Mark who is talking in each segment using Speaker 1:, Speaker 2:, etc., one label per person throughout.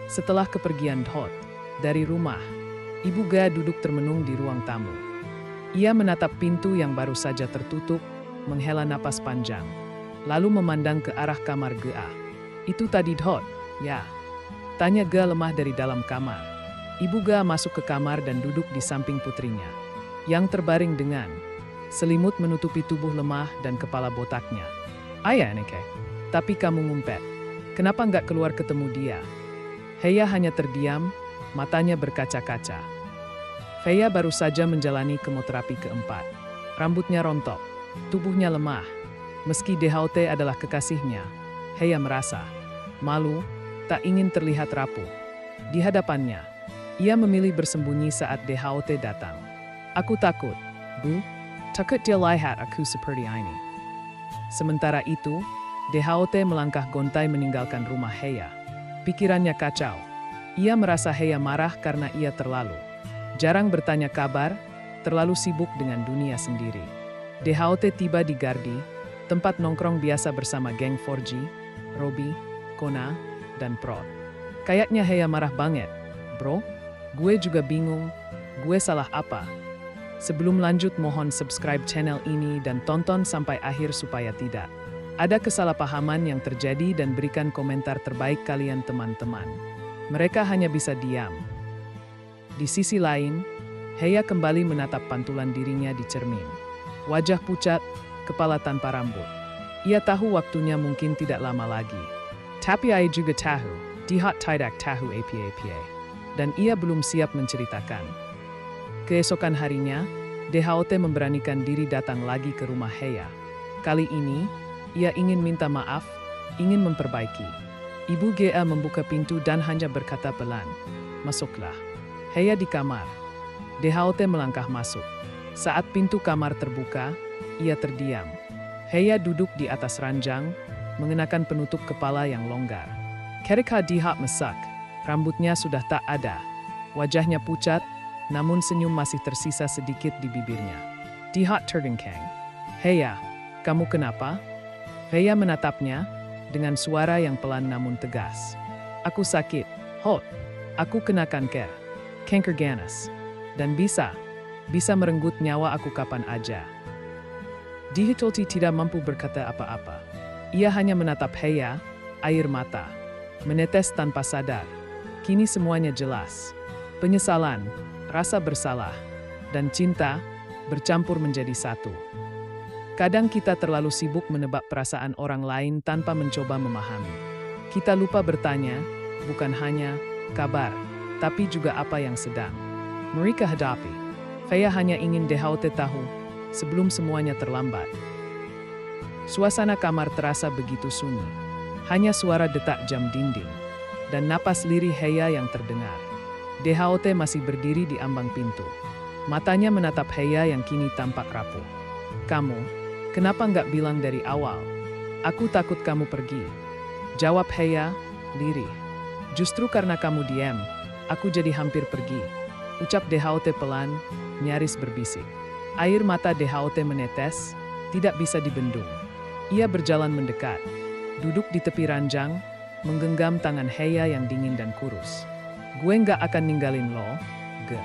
Speaker 1: Setelah kepergian Hot dari rumah, Ibu Ga duduk termenung di ruang tamu. Ia menatap pintu yang baru saja tertutup, menghela napas panjang, lalu memandang ke arah kamar Ga. Itu tadi Hot, ya? Tanya Ga lemah dari dalam kamar. Ibu Ga masuk ke kamar dan duduk di samping putrinya, yang terbaring dengan selimut menutupi tubuh lemah dan kepala botaknya. Ayah Neke, tapi kamu ngumpet. Kenapa nggak keluar ketemu dia? Heya hanya terdiam, matanya berkaca-kaca. Heya baru saja menjalani kemoterapi keempat. Rambutnya rontok, tubuhnya lemah. Meski DHOT adalah kekasihnya, Heya merasa malu, tak ingin terlihat rapuh. Di hadapannya, ia memilih bersembunyi saat DHOT datang. Aku takut, Bu. Takut dia lihat aku seperti ini. Sementara itu, DHOT melangkah gontai meninggalkan rumah Heya. Pikirannya kacau. Ia merasa Heya marah karena ia terlalu jarang bertanya kabar, terlalu sibuk dengan dunia sendiri. DHOT tiba di Gardi, tempat nongkrong biasa bersama geng 4G, Robi, Kona, dan Prod. Kayaknya Heya marah banget. Bro, gue juga bingung, gue salah apa? Sebelum lanjut mohon subscribe channel ini dan tonton sampai akhir supaya tidak ada kesalahpahaman yang terjadi dan berikan komentar terbaik kalian teman-teman. Mereka hanya bisa diam. Di sisi lain, Heya kembali menatap pantulan dirinya di cermin. Wajah pucat, kepala tanpa rambut. Ia tahu waktunya mungkin tidak lama lagi. Tapi ia juga tahu, DHOT tidak tahu apa-apa. Dan ia belum siap menceritakan. Keesokan harinya, DHOT memberanikan diri datang lagi ke rumah Heya. Kali ini, ia ingin minta maaf, ingin memperbaiki. Ibu Ga membuka pintu dan hanya berkata pelan, "Masuklah." Heya di kamar. DHOT melangkah masuk. Saat pintu kamar terbuka, ia terdiam. Heya duduk di atas ranjang, mengenakan penutup kepala yang longgar. Ketika DHOT masak, rambutnya sudah tak ada. Wajahnya pucat, namun senyum masih tersisa sedikit di bibirnya. DHOT tergengkang. "Heya, kamu kenapa?" Heya menatapnya dengan suara yang pelan namun tegas. "Aku sakit, Hot. Aku kena kanker ganas. Dan bisa merenggut nyawa aku kapan aja." DHOT tidak mampu berkata apa-apa. Ia hanya menatap Heya, air mata menetes tanpa sadar. Kini semuanya jelas. Penyesalan, rasa bersalah, dan cinta bercampur menjadi satu. Kadang kita terlalu sibuk menebak perasaan orang lain tanpa mencoba memahami. Kita lupa bertanya, bukan hanya kabar, tapi juga apa yang sedang mereka hadapi. Heya hanya ingin DHOT tahu, sebelum semuanya terlambat. Suasana kamar terasa begitu sunyi. Hanya suara detak jam dinding, dan napas lirih Heya yang terdengar. DHOT masih berdiri di ambang pintu. Matanya menatap Heya yang kini tampak rapuh. "Kamu, kenapa nggak bilang dari awal? Aku takut kamu pergi." Jawab Heya, lirih. "Justru karena kamu diam, aku jadi hampir pergi." Ucap DHOT pelan, nyaris berbisik. Air mata DHOT menetes, tidak bisa dibendung. Ia berjalan mendekat, duduk di tepi ranjang, menggenggam tangan Heya yang dingin dan kurus. "Gue nggak akan ninggalin lo, Ge.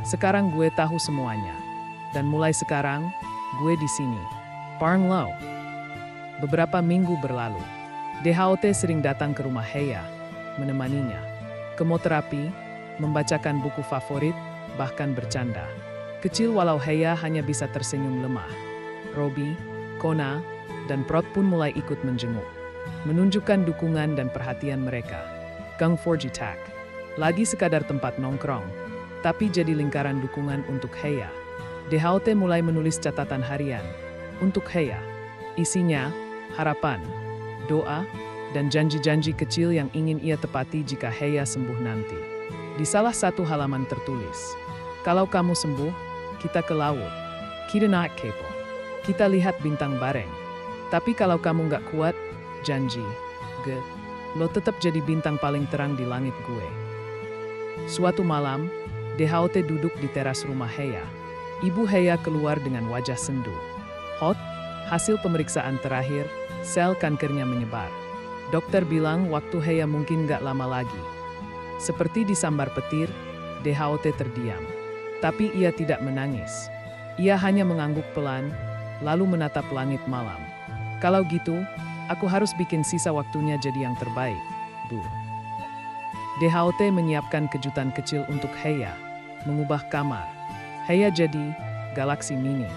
Speaker 1: Sekarang gue tahu semuanya. Dan mulai sekarang, gue di sini. Parang lo." Beberapa minggu berlalu, DHOT sering datang ke rumah Heya, menemaninya. Kemoterapi, membacakan buku favorit, bahkan bercanda. Kecil walau Heya hanya bisa tersenyum lemah. Robi, Kona, dan Prot pun mulai ikut menjenguk, menunjukkan dukungan dan perhatian mereka. Gang 4G Tak lagi sekadar tempat nongkrong, tapi jadi lingkaran dukungan untuk Heya. DHOT mulai menulis catatan harian untuk Heya. Isinya, harapan, doa, dan janji-janji kecil yang ingin ia tepati jika Heya sembuh nanti. Di salah satu halaman tertulis, "Kalau kamu sembuh, kita ke laut. Kita naik kepo. Kita lihat bintang bareng. Tapi kalau kamu nggak kuat, janji, Ge, lo tetap jadi bintang paling terang di langit gue." Suatu malam, DHOT duduk di teras rumah Heya. Ibu Heya keluar dengan wajah sendu. "Hot, hasil pemeriksaan terakhir, sel kankernya menyebar. Dokter bilang waktu Heya mungkin nggak lama lagi." Seperti disambar petir, DHOT terdiam. Tapi ia tidak menangis. Ia hanya mengangguk pelan, lalu menatap langit malam. Kalau gitu, aku harus bikin sisa waktunya jadi yang terbaik, Bu. DHOT menyiapkan kejutan kecil untuk Heya, mengubah kamar. Heya jadi galaksi mini.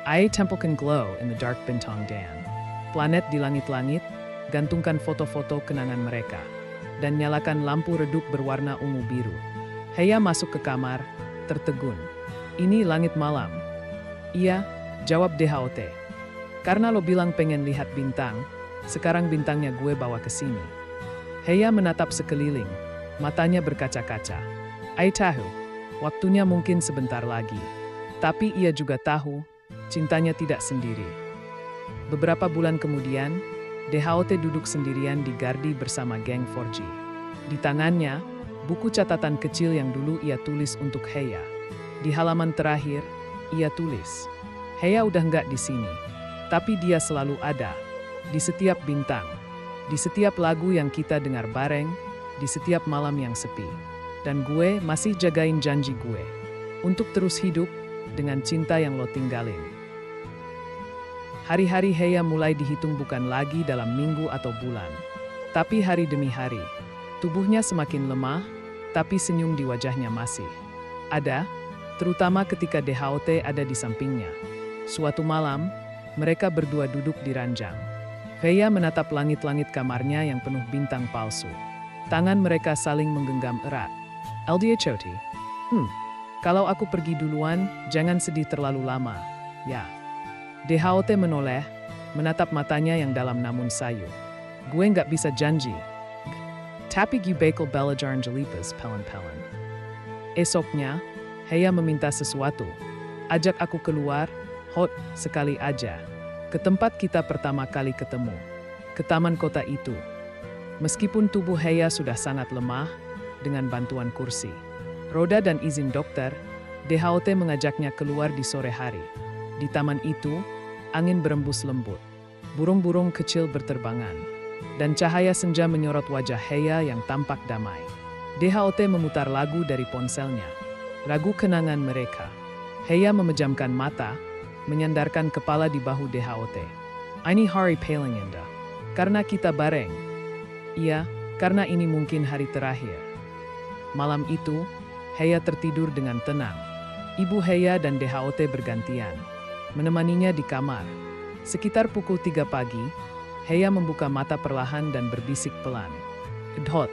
Speaker 1: I tempelkan glow in the dark bintang dan. Planet di langit-langit, gantungkan foto-foto kenangan mereka. Dan nyalakan lampu redup berwarna ungu biru. Heya masuk ke kamar, tertegun. Ini langit malam. Iya, jawab DHOT. Karena lo bilang pengen lihat bintang, sekarang bintangnya gue bawa ke sini. Heya menatap sekeliling, matanya berkaca-kaca. I tahu, waktunya mungkin sebentar lagi. Tapi ia juga tahu, cintanya tidak sendiri. Beberapa bulan kemudian, DHOT duduk sendirian di Gardi bersama geng 4G. Di tangannya, buku catatan kecil yang dulu ia tulis untuk Heya. Di halaman terakhir, ia tulis, Heya udah nggak di sini, tapi dia selalu ada. Di setiap bintang, di setiap lagu yang kita dengar bareng, di setiap malam yang sepi. Dan gue masih jagain janji gue untuk terus hidup dengan cinta yang lo tinggalin. Hari-hari Heya mulai dihitung bukan lagi dalam minggu atau bulan, tapi hari demi hari. Tubuhnya semakin lemah, tapi senyum di wajahnya masih ada, terutama ketika DHOT ada di sampingnya. Suatu malam, mereka berdua duduk di ranjang. Heya menatap langit-langit kamarnya yang penuh bintang palsu. Tangan mereka saling menggenggam erat. LDHOT, kalau aku pergi duluan, jangan sedih terlalu lama, ya. DHOT menoleh, menatap matanya yang dalam namun sayu. Gue nggak bisa janji. Tapi gue bakal belajar jelipas pelan-pelan. Esoknya, Heya meminta sesuatu. Ajak aku keluar, Hot, sekali aja. Ke tempat kita pertama kali ketemu. Ke taman kota itu. Meskipun tubuh Heya sudah sangat lemah, dengan bantuan kursi roda dan izin dokter, DHOT mengajaknya keluar di sore hari. Di taman itu, angin berembus lembut. Burung-burung kecil berterbangan. Dan cahaya senja menyorot wajah Heya yang tampak damai. DHOT memutar lagu dari ponselnya. Lagu kenangan mereka. Heya memejamkan mata, menyandarkan kepala di bahu DHOT. Ini hari paling indah. Karena kita bareng. Iya, karena ini mungkin hari terakhir. Malam itu, Heya tertidur dengan tenang. Ibu Heya dan DHOT bergantian, menemaninya di kamar. Sekitar pukul 3 pagi, Heya membuka mata perlahan dan berbisik pelan. Hot,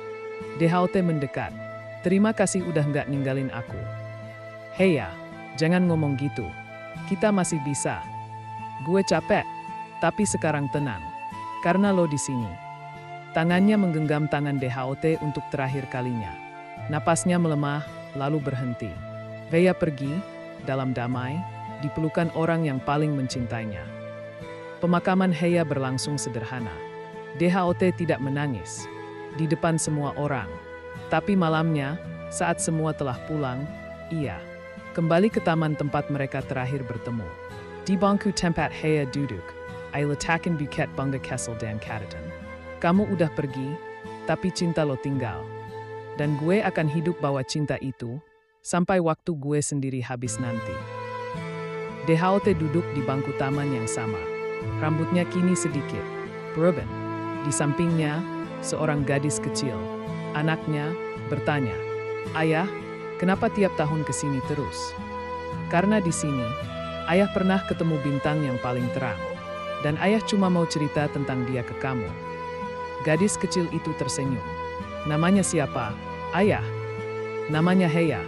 Speaker 1: DHOT mendekat. Terima kasih udah nggak ninggalin aku. Heya, jangan ngomong gitu. Kita masih bisa. Gue capek, tapi sekarang tenang. Karena lo di sini. Tangannya menggenggam tangan DHOT untuk terakhir kalinya. Napasnya melemah, lalu berhenti. Heya pergi, dalam damai, dipelukan orang yang paling mencintainya. Pemakaman Heya berlangsung sederhana. DHOT tidak menangis di depan semua orang. Tapi malamnya, saat semua telah pulang, ia kembali ke taman tempat mereka terakhir bertemu. Di bangku tempat Heya duduk, I letakkan buket bunga kesel dan catatan. Kamu udah pergi, tapi cinta lo tinggal. Dan gue akan hidup bawa cinta itu, sampai waktu gue sendiri habis nanti. DHOT duduk di bangku taman yang sama. Rambutnya kini sedikit berubah. Di sampingnya, seorang gadis kecil. Anaknya bertanya, Ayah, kenapa tiap tahun kesini terus? Karena di sini, Ayah pernah ketemu bintang yang paling terang. Dan Ayah cuma mau cerita tentang dia ke kamu. Gadis kecil itu tersenyum. Namanya siapa? Ayah. Namanya Heya.